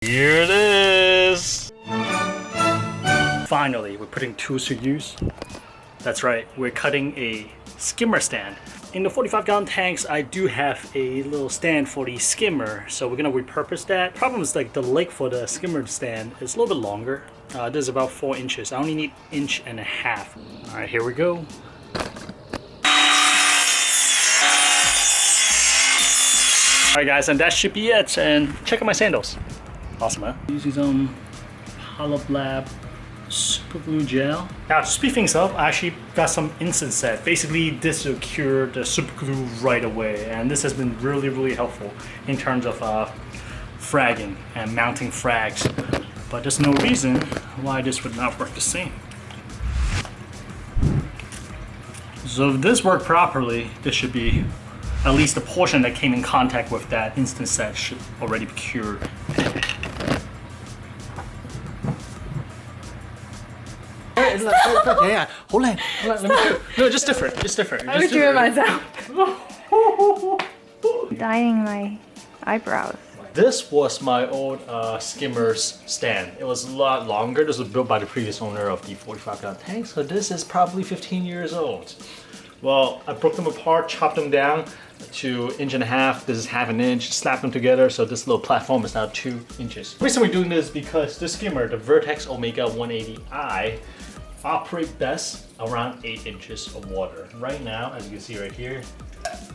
Here it is! Finally, we're putting tools to use. That's right, we're cutting a skimmer stand. In the 45-gallon tanks, I do have a little stand for the skimmer, so we're gonna repurpose that. Problem is like the leg for the skimmer stand is a little bit longer. This is about 4 inches. I only need 1.5 inches. All right, here we go. All right, guys, and that should be it. And check out my sandals. Awesome, huh? Using some Hollow Lab super glue gel. Now to speed things up, I actually got some instant set. Basically, this will cure the super glue right away, and this has been really helpful in terms of fragging and mounting frags. But there's no reason why this would not work the same. So if this worked properly, this should be at least the portion that came in contact with that instant set should already be cured. Yeah, hold on. No, just different. I would do it myself. Dyeing my eyebrows. This was my old skimmer's stand. It was a lot longer. This was built by the previous owner of the 45-gallon tank, so this is probably 15 years old. Well, I broke them apart, chopped them down to 1.5 inches. This is 1/2 inch, slapped them together, so this little platform is now 2 inches. The reason we're doing this is because this skimmer, the Vertex Omega 180i, operate best around 8 inches of water. Right now, as you can see right here,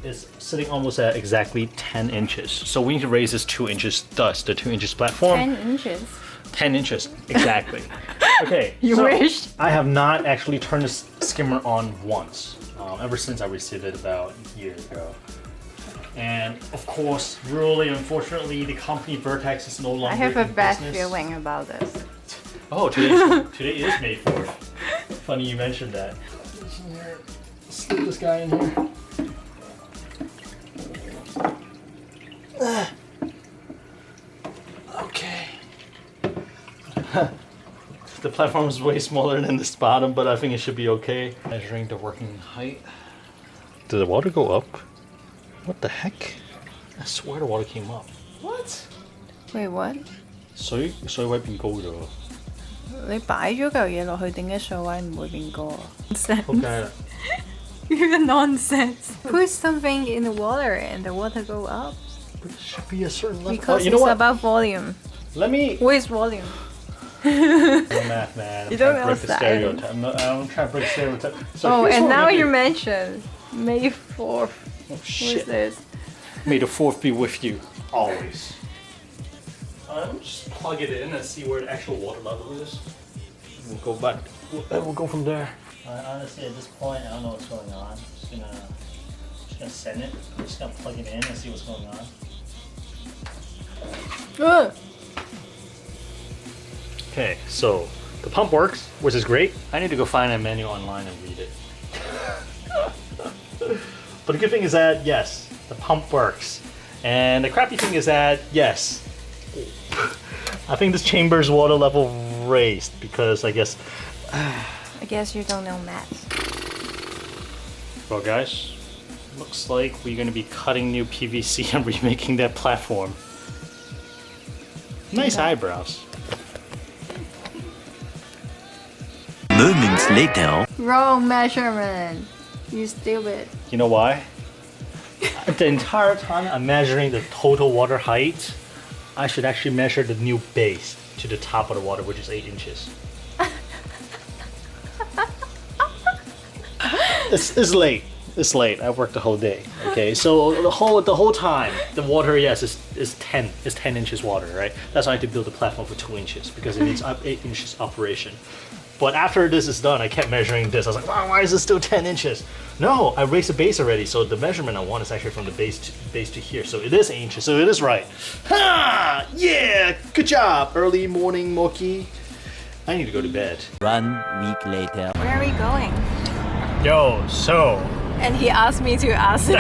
it's sitting almost at exactly 10 inches. So we need to raise this 2 inches, thus the 2 inches platform. 10 inches? 10 inches, exactly. Okay, You wished? I have not actually turned this skimmer on once, ever since I received it about a year ago. And of course, really unfortunately, the company Vertex is no longer I have a in bad business. feeling about this. Oh, today is May 4th. Funny you mentioned that. Slip this guy in here. Okay. The platform is way smaller than this bottom, but I think it should be okay. Measuring the working height. Did the water go up? What the heck? I swear the water came up. What? Wait, what? 水位變高咗。你擺咗嚿嘢落去，點解水位唔會變高啊？ Okay. You're nonsense. Put something in the water and the water go up. But it should be a certain level. Because you know it's what? about volume. Let me. What is volume? No math, man. You don't I'm trying to break the know stereotype. I'm trying to break the stereotype. So Oh, here's and what we're now gonna you do. mentioned May 4th. Oh What is shit! this? May the 4th be with you always. Just plug it in and see where the actual water level is. We'll go back. We'll go from there. Honestly, at this point, I don't know what's going on. Just gonna send it. I'm just gonna plug it in and see what's going on. Okay, so the pump works, which is great. I need to go find a manual online and read it. But the good thing is that, yes, the pump works. And the crappy thing is that, yes, I think this chamber's water level raised because I guess you don't know math. well guys, looks like we're gonna be cutting new PVC and remaking that platform. Nice eyebrows. Moments later. Wrong measurement. You stupid. You know why? The entire time I'm measuring the total water height, I should actually measure the new base to the top of the water, which is 8 inches. It's late. It's late. I worked the whole day. Okay, so the whole time the water, yes, is 10 inches water, right? That's why I had to build a platform for 2 inches because it needs 8 inches operation. But after this is done, I kept measuring this. I was like, wow, why is this still 10 inches? No, I raised the base already, so the measurement I want is actually from the base to here. So it is 8 inches, so it is right. Ha! Yeah, good job, early morning Moki. I need to go to bed. 1 week later. Where are we going? Yo, so. And he asked me to ask him.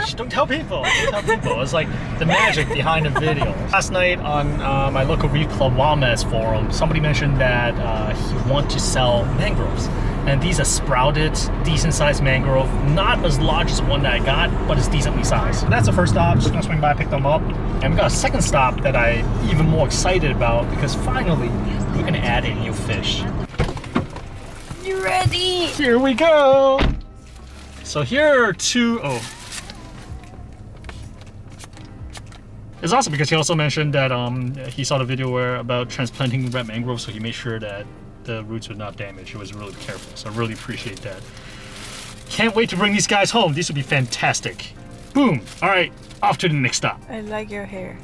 Shh, don't tell people. Don't tell people. It's like the magic behind the video. Last night on my local Reef Club Wildmess forum, somebody mentioned that he wants to sell mangroves. And these are sprouted, decent sized mangrove. Not as large as the one that I got, but it's decently sized. So that's the first stop. Just gonna swing by, pick them up. And we got a second stop that I'm even more excited about because finally we're gonna add a new fish. You ready? Here we go. So here are two. It's awesome because he also mentioned that he saw the video about transplanting red mangrove, so he made sure that the roots were not damaged. He was really careful, so I really appreciate that. Can't wait to bring these guys home. These would be fantastic. Boom. All right, off to the next stop. I like your hair.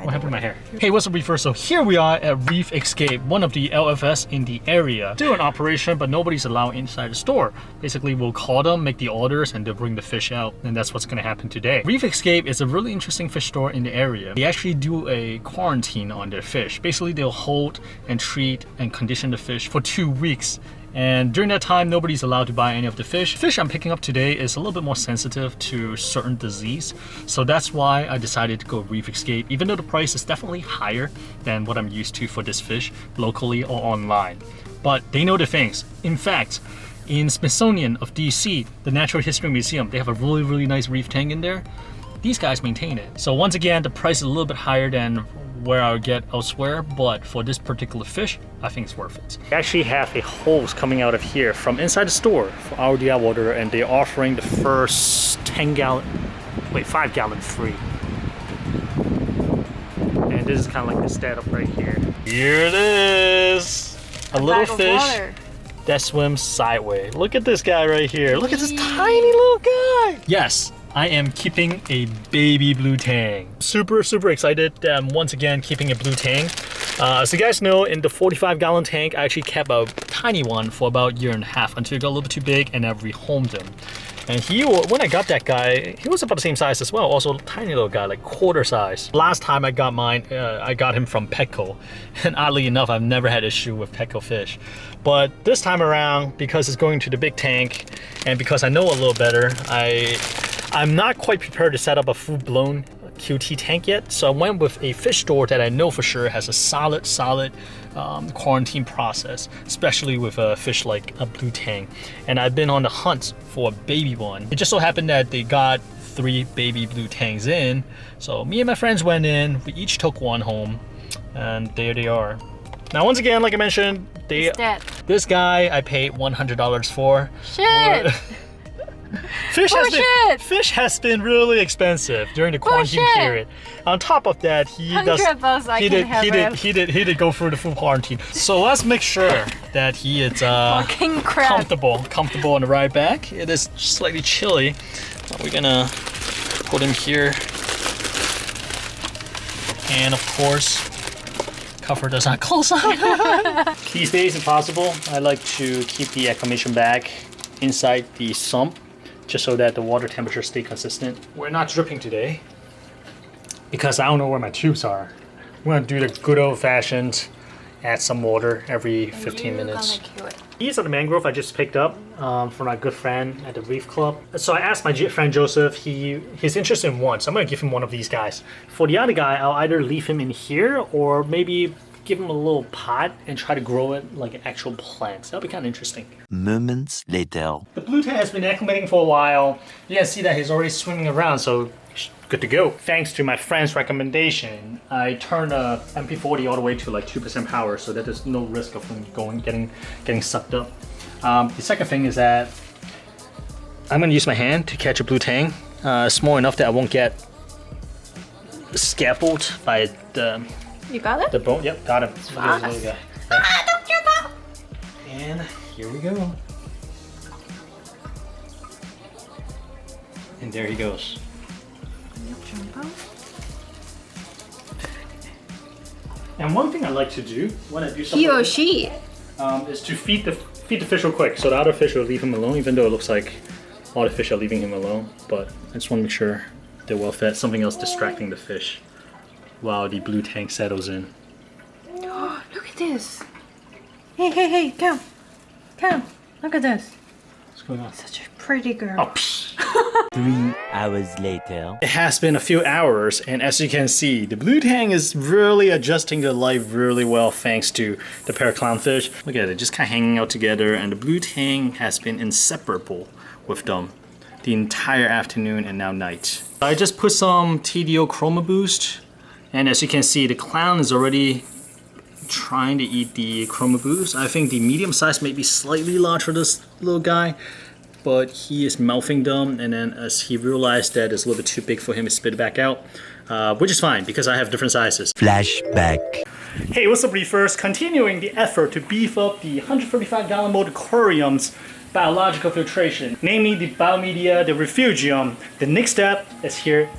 What happened to my hair? Hey, what's up, Reefer? So here we are at Reef Escape, one of the LFS in the area. Still in operation, but nobody's allowed inside the store. Basically, we'll call them, make the orders, and they'll bring the fish out, and that's what's gonna happen today. Reef Escape is a really interesting fish store in the area. They actually do a quarantine on their fish. Basically, they'll hold and treat and condition the fish for 2 weeks. And during that time, nobody's allowed to buy any of the fish. Fish I'm picking up today is a little bit more sensitive to certain disease. So that's why I decided to go Reef Escape, even though the price is definitely higher than what I'm used to for this fish, locally or online. But they know the things. In fact, in Smithsonian of DC, the Natural History Museum, they have a really, really nice reef tank in there. These guys maintain it. So once again, the price is a little bit higher than where I would get elsewhere, but for this particular fish, I think it's worth it. They actually have a hose coming out of here from inside the store for our DI water, and they're offering the first 5 gallon free. And this is kind of like the setup right here. Here it is, a little fish that swims sideways. Look at this guy right here. Look at this tiny little guy. Yes. I am keeping a baby blue tang. Super, super excited that I'm once again keeping a blue tang. As you guys know, in the 45-gallon tank, I actually kept a tiny one for about 1.5 years until it got a little bit too big and I rehomed him. And when I got that guy, he was about the same size as well. Also a tiny little guy, like quarter size. Last time I got mine, I got him from Petco. And oddly enough, I've never had issue with Petco fish. But this time around, because it's going to the big tank and because I know a little better, I'm not quite prepared to set up a full-blown QT tank yet, so I went with a fish store that I know for sure has a solid quarantine process, especially with a fish like a blue tang. And I've been on the hunt for a baby one. It just so happened that they got 3 baby blue tangs in, so me and my friends went in, we each took one home, and there they are. Now once again, like I mentioned, this guy I paid $100 for. Shit! Fish has been really expensive during the quarantine period. On top of that, he did go through the full quarantine. So let's make sure that he is comfortable on the ride back. It is slightly chilly. We're gonna put him here, and of course, cover does not close on. These days, if possible, I like to keep the acclimation bag inside the sump, just so that the water temperature stay consistent. We're not dripping today because I don't know where my tubes are. We're gonna do the good old-fashioned add some water every 15 minutes. These are the mangrove I just picked up from my good friend at the Reef Club. So I asked my friend Joseph, he's interested in one, so I'm gonna give him one of these guys. For the other guy, I'll either leave him in here or maybe give him a little pot and try to grow it like an actual plant. That'll be kind of interesting. Moments later. The blue tang has been acclimating for a while. You can see that he's already swimming around, so good to go. Thanks to my friend's recommendation, I turned a MP40 all the way to like 2% power, so that there's no risk of him getting sucked up. The second thing is that I'm gonna use my hand to catch a blue tang. Small enough that I won't get scalpeled by the... You got it? The bone, yep, got him. Look at this little guy. Don't jump out! And here we go. And there he goes. Jump out. And one thing I like to do when I do something He or she? is to feed the fish real quick, so the other fish will leave him alone, even though it looks like all the fish are leaving him alone. But I just want to make sure they're well fed. Something else distracting the fish while the blue tank settles in. Oh, look at this! Hey, come! Look at this! What's going on? Such a pretty girl. Oh, psh. 3 hours later. It has been a few hours, and as you can see, the blue tang is really adjusting to life really well thanks to the pair of clownfish. Look at it, just kind of hanging out together, and the blue tang has been inseparable with them the entire afternoon and now night. I just put some TDO Chroma Boost, and as you can see, the clown is already trying to eat the Chroma Boost. I think the medium size may be slightly large for this little guy, but he is mouthing them, and then as he realized that it's a little bit too big for him, he spit it back out, which is fine because I have different sizes. Flashback. Hey, what's up, Reefers? Continuing the effort to beef up the 135-gallon mold aquarium's biological filtration, namely the biomedia, the refugium. The next step is here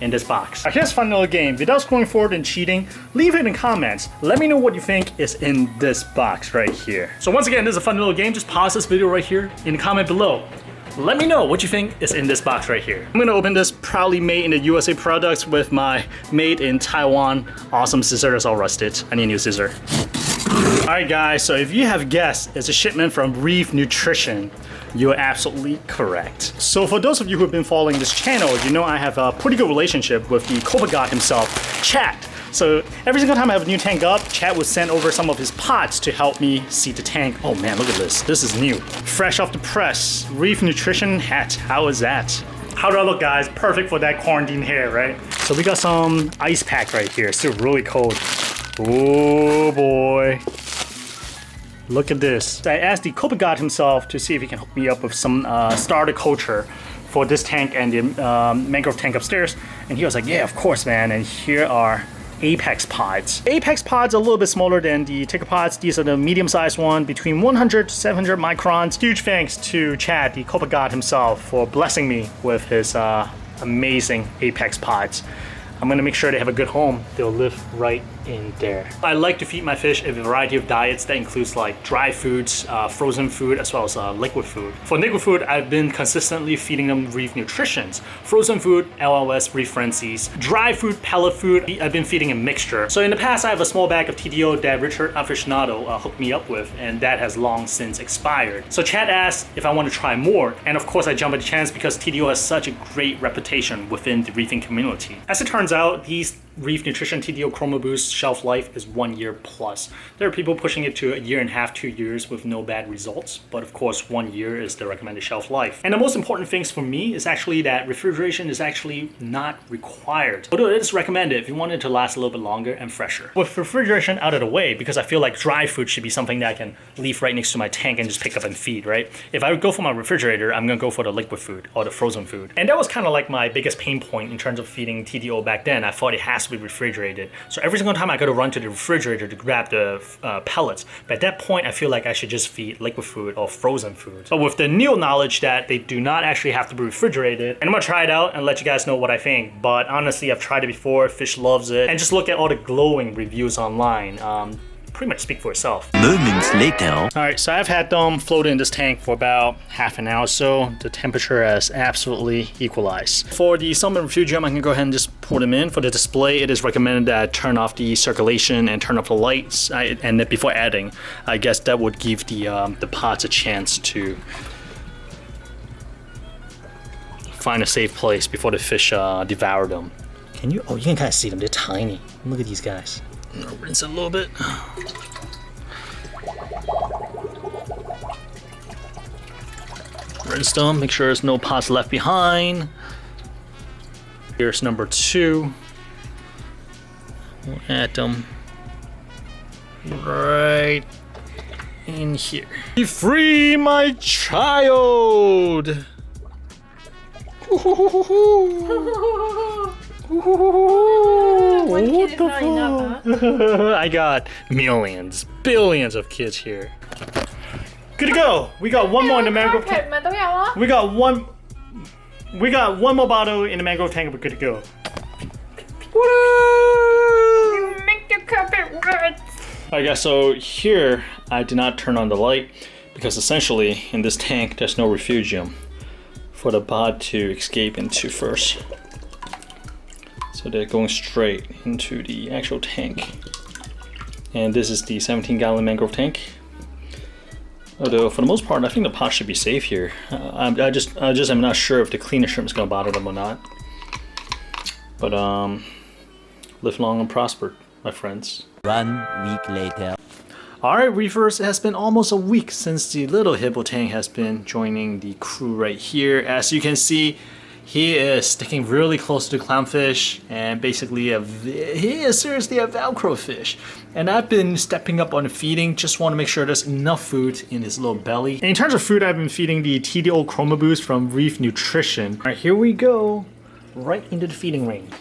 in this box. Here's a fun little game. Without going forward and cheating, leave it in the comments. Let me know what you think is in this box right here. So once again, this is a fun little game. Just pause this video right here in the comment below. Let me know what you think is in this box right here. I'm gonna open this proudly made in the USA products with my made in Taiwan awesome scissor that's all rusted. I need a new scissor. Alright guys, so if you have guessed it's a shipment from Reef Nutrition, you're absolutely correct. So for those of you who have been following this channel, you know I have a pretty good relationship with the Copa God himself, Chad. So every single time I have a new tank up, Chad would send over some of his pots to help me seed the tank. Oh man, look at this. This is new. Fresh off the press. Reef Nutrition hat. How is that? How do I look, guys? Perfect for that quarantine hair, right? So we got some ice pack right here. It's still really cold. Oh boy. Look at this. I asked the Copa God himself to see if he can hook me up with some starter culture for this tank and the mangrove tank upstairs. And he was like, yeah, of course, man. And here are Apex pods. Apex pods are a little bit smaller than the ticker pods. These are the medium-sized one, between 100 to 700 microns. Huge thanks to Chad, the Copa God himself, for blessing me with his amazing Apex pods. I'm gonna make sure they have a good home. They'll live right in there. I like to feed my fish a variety of diets that includes like dry foods, frozen food, as well as liquid food. For liquid food, I've been consistently feeding them Reef Nutritions. Frozen food, LLS Reef Frenzies. Dry food, pellet food, I've been feeding a mixture. So in the past, I have a small bag of TDO that Richard Aficionado hooked me up with, and that has long since expired. So Chad asked if I want to try more, and of course I jumped at the chance because TDO has such a great reputation within the reefing community. As it turns out, these Reef Nutrition TDO Chroma Boost shelf life is 1 year plus. There are people pushing it to 1.5 years, 2 years with no bad results, but of course 1 year is the recommended shelf life. And the most important things for me is actually that refrigeration is actually not required, although it is recommended if you want it to last a little bit longer and fresher. With refrigeration out of the way, because I feel like dry food should be something that I can leave right next to my tank and just pick up and feed, right? If I would go for my refrigerator, I'm gonna go for the liquid food or the frozen food. And that was kind of like my biggest pain point in terms of feeding TDO back then. I thought it has to be refrigerated. So every single time I gotta run to the refrigerator to grab the pellets. But at that point, I feel like I should just feed liquid food or frozen food. But with the new knowledge that they do not actually have to be refrigerated, and I'm gonna try it out and let you guys know what I think. But honestly, I've tried it before, fish loves it. And just look at all the glowing reviews online. Pretty much speak for itself. Moments later. Alright, so I've had them floated in this tank for about half an hour or so. The temperature has absolutely equalized. For the salmon refugium, I can go ahead and just pour them in. For the display, it is recommended that I turn off the circulation and turn off the lights. And then before adding, I guess that would give the pots a chance to find a safe place before the fish devour them. Can you? Oh, you can kind of see them. They're tiny. Look at these guys. I'll rinse it a little bit. Rinse them, make sure there's no pots left behind. Here's number 2. We'll add them right in here. Be free, my child! One kid is not enough, huh? I got millions, billions of kids here. Good to go. We got one more in the mangrove tank. We got one more bottle in the mangrove tank. We're good to go. You make the carpet wet. I guess so. Here, I did not turn on the light because essentially in this tank there's no refugium for the pod to escape into first. So they're going straight into the actual tank. And this is the 17-gallon mangrove tank. Although for the most part, I think the pot should be safe here. I just am not sure if the cleaner shrimp is gonna bother them or not. But live long and prosper, my friends. 1 week later. Alright, Reefers, it has been almost a week since the little Hippo Tang has been joining the crew right here. As you can see, he is sticking really close to the clownfish, and basically he is seriously a Velcro fish. And I've been stepping up on the feeding, just want to make sure there's enough food in his little belly. And in terms of food, I've been feeding the TDO Chroma Boost from Reef Nutrition. Alright, here we go, right into the feeding ring.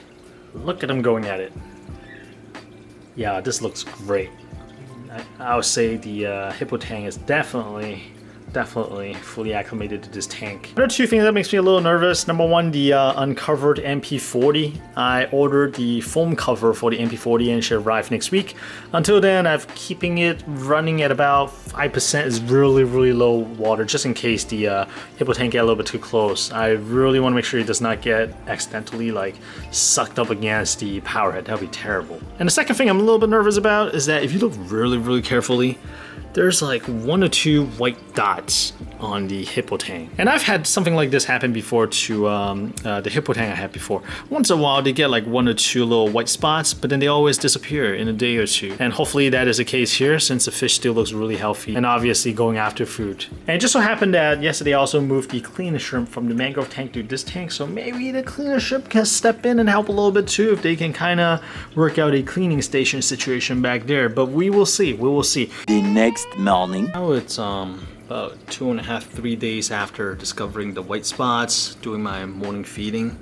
Look at him going at it. Yeah, this looks great. I would say the Hippo Tang is definitely fully acclimated to this tank. There are two things that makes me a little nervous. Number one, the uncovered MP40. I ordered the foam cover for the MP40 and it should arrive next week. Until then, I'm keeping it running at about 5%. Is really low water, just in case the Hippo Tang get a little bit too close. I really want to make sure it does not get accidentally like sucked up against the power head. That would be terrible. And the second thing I'm a little bit nervous about is that if you look really carefully, there's like 1 or 2 white dots on the Hippo Tang. And I've had something like this happen before to the Hippo Tang I had before. Once in a while they get like 1 or 2 little white spots, but then they always disappear in a day or two. And hopefully that is the case here, since the fish still looks really healthy and obviously going after food. And it just so happened that yesterday I also moved the cleaner shrimp from the mangrove tank to this tank, so maybe the cleaner shrimp can step in and help a little bit too, if they can kind of work out a cleaning station situation back there. But we will see, The next morning. Now it's about 2.5–3 days after discovering the white spots, doing my morning feeding.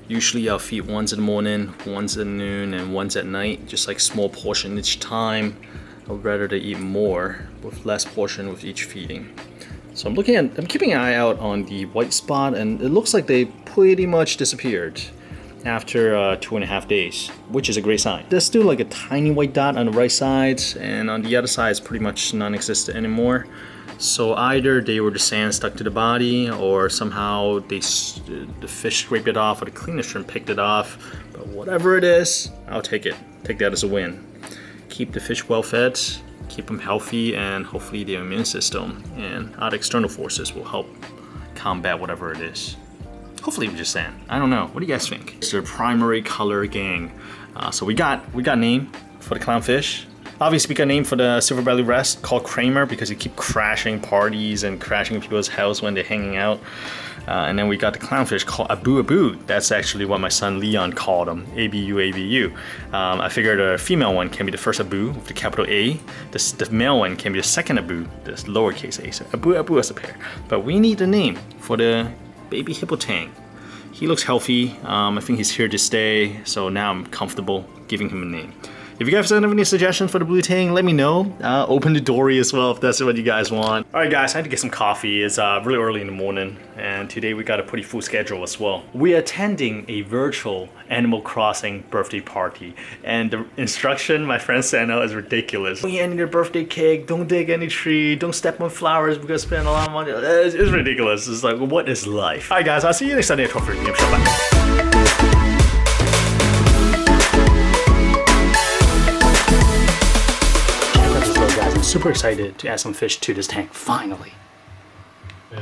Usually I'll feed once in the morning, once at noon, and once at night, just like small portion each time. I'd rather they eat more with less portion with each feeding. So I'm keeping an eye out on the white spot, and it looks like they pretty much disappeared after 2.5 days, which is a great sign. There's still like a tiny white dot on the right side, and on the other side it's pretty much non-existent anymore. So either they were the sand stuck to the body, or somehow the fish scraped it off, or the cleaner shrimp picked it off. But whatever it is, I'll take it. Take that as a win. Keep the fish well fed, keep them healthy, and hopefully their immune system and other external forces will help combat whatever it is. Hopefully with just sand. I don't know. What do you guys think? It's their primary color gang. So we got a name for the clownfish. Obviously we got a name for the silver belly wrest called Kramer, because he keep crashing parties and crashing people's house when they're hanging out. And then we got the clownfish called Abu Abu. That's actually what my son Leon called him. ABU. I figured a female one can be the first Abu with the capital A. The male one can be the second Abu, the lowercase a. So Abu Abu as a pair. But we need a name for the baby Hippo Tang. He looks healthy. I think he's here to stay. So now I'm comfortable giving him a name. If you guys have any suggestions for the blue tang, let me know. Open the dory as well if that's what you guys want. Alright guys, I had to get some coffee. It's really early in the morning, and today we got a pretty full schedule as well. We're attending a virtual Animal Crossing birthday party, and the instruction my friend sent out is ridiculous. Don't eat any of your birthday cake, don't dig any tree, don't step on flowers, we're gonna spend a lot of money. It's ridiculous. It's like, what is life? Alright guys, I'll see you next Sunday at 12:30 p.m. Bye. Super excited to add some fish to this tank, finally. Yeah.